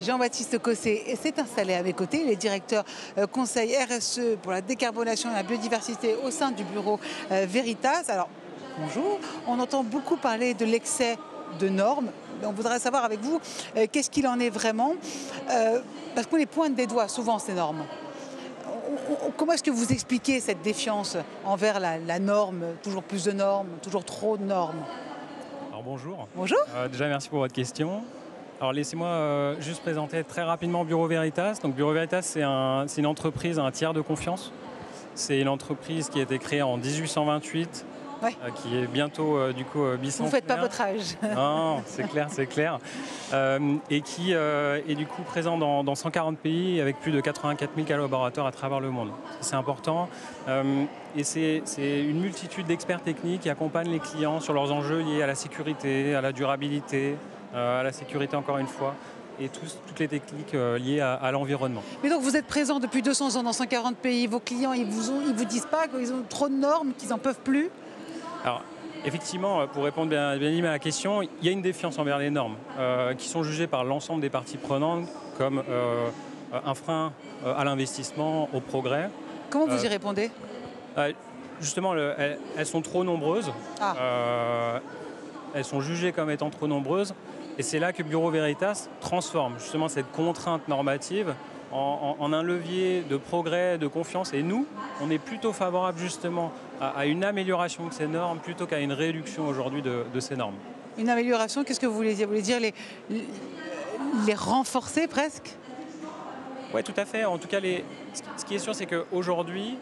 Jean-Baptiste Cossé s'est installé à mes côtés. Il est directeur conseil RSE pour la décarbonation et la biodiversité au sein du bureau Veritas. Alors, bonjour. On entend beaucoup parler de l'excès de normes. On voudrait savoir avec vous qu'est-ce qu'il en est vraiment. Parce qu'on les pointe des doigts souvent, ces normes. Comment est-ce que vous expliquez cette défiance envers la norme, toujours plus de normes, toujours trop de normes? Alors bonjour. Bonjour. Déjà merci pour votre question. Alors laissez-moi juste présenter très rapidement Bureau Veritas. Donc Bureau Veritas c'est une entreprise, un tiers de confiance. C'est une entreprise qui a été créée en 1828. Ouais. Qui est bientôt bicentenaire. Vous ne faites pas votre âge. Non, c'est clair, c'est clair. Et qui est du coup présent dans 140 pays avec plus de 84 000 collaborateurs à travers le monde. C'est important. Et c'est une multitude d'experts techniques qui accompagnent les clients sur leurs enjeux liés à la sécurité, à la durabilité, à la sécurité encore une fois, et toutes les techniques liées à l'environnement. Mais donc vous êtes présent depuis 200 ans dans 140 pays. Vos clients, ils vous disent pas qu'ils ont trop de normes, qu'ils n'en peuvent plus? Alors, effectivement, pour répondre bien à la question, il y a une défiance envers les normes qui sont jugées par l'ensemble des parties prenantes comme un frein à l'investissement, au progrès. Comment vous y répondez? Justement, elles sont trop nombreuses. Elles sont jugées comme étant trop nombreuses. Et c'est là que Bureau Veritas transforme justement cette contrainte normative en un levier de progrès, de confiance. Et nous, on est plutôt favorable justement à une amélioration de ces normes plutôt qu'à une réduction aujourd'hui de ces normes. Une amélioration, qu'est-ce que vous voulez dire? Vous voulez dire les renforcer presque? Oui, tout à fait. En tout cas, ce qui est sûr, c'est qu'aujourd'hui,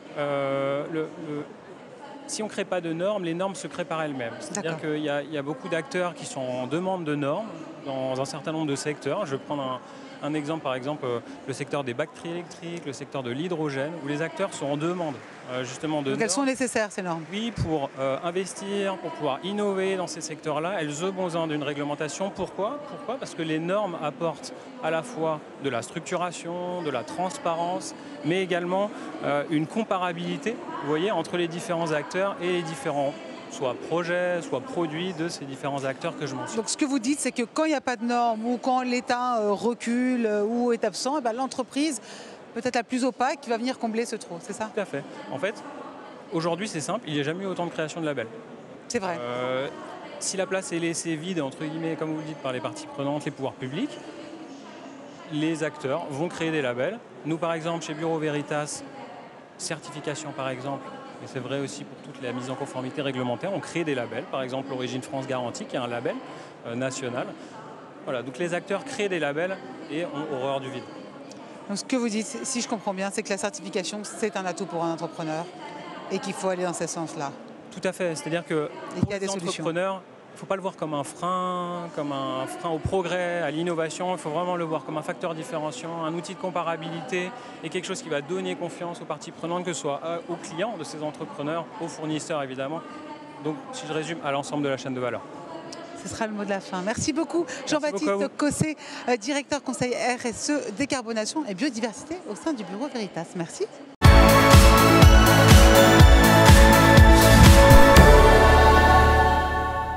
si on ne crée pas de normes, les normes se créent par elles-mêmes. C'est-à-dire qu'il y a beaucoup d'acteurs qui sont en demande de normes dans un certain nombre de secteurs. Je vais prendre un exemple, par exemple, le secteur des batteries électriques, le secteur de l'hydrogène, où les acteurs sont en demande justement de normes. Donc elles sont nécessaires, ces normes? Oui, pour investir, pour pouvoir innover dans ces secteurs-là, elles ont besoin d'une réglementation. Pourquoi? Parce que les normes apportent à la fois de la structuration, de la transparence, mais également une comparabilité, vous voyez, entre les différents acteurs et les différents soit projets, soit produits de ces différents acteurs que je mentionne. Donc ce que vous dites, c'est que quand il n'y a pas de normes ou quand l'État recule ou est absent, l'entreprise, peut-être la plus opaque, qui va venir combler ce trou, c'est ça? Tout à fait. En fait, aujourd'hui c'est simple, il n'y a jamais eu autant de création de labels. C'est vrai. Si la place est laissée vide, entre guillemets, comme vous le dites, par les parties prenantes, les pouvoirs publics, les acteurs vont créer des labels. Nous, par exemple, chez Bureau Veritas, certification par exemple, mais c'est vrai aussi pour toute la mise en conformité réglementaire, on crée des labels, par exemple l'Origine France Garantie, qui est un label national. Voilà, donc les acteurs créent des labels et ont horreur du vide. Donc ce que vous dites, si je comprends bien, c'est que la certification, c'est un atout pour un entrepreneur et qu'il faut aller dans ce sens-là. Tout à fait, c'est-à-dire que pour les entrepreneurs, il ne faut pas le voir comme un frein au progrès, à l'innovation. Il faut vraiment le voir comme un facteur différenciant, un outil de comparabilité et quelque chose qui va donner confiance aux parties prenantes, que ce soit aux clients de ces entrepreneurs, aux fournisseurs évidemment. Donc, si je résume, à l'ensemble de la chaîne de valeur. Ce sera le mot de la fin. Merci beaucoup, Jean-Baptiste Cossé, directeur conseil RSE, décarbonation et biodiversité au sein du Bureau Veritas. Merci.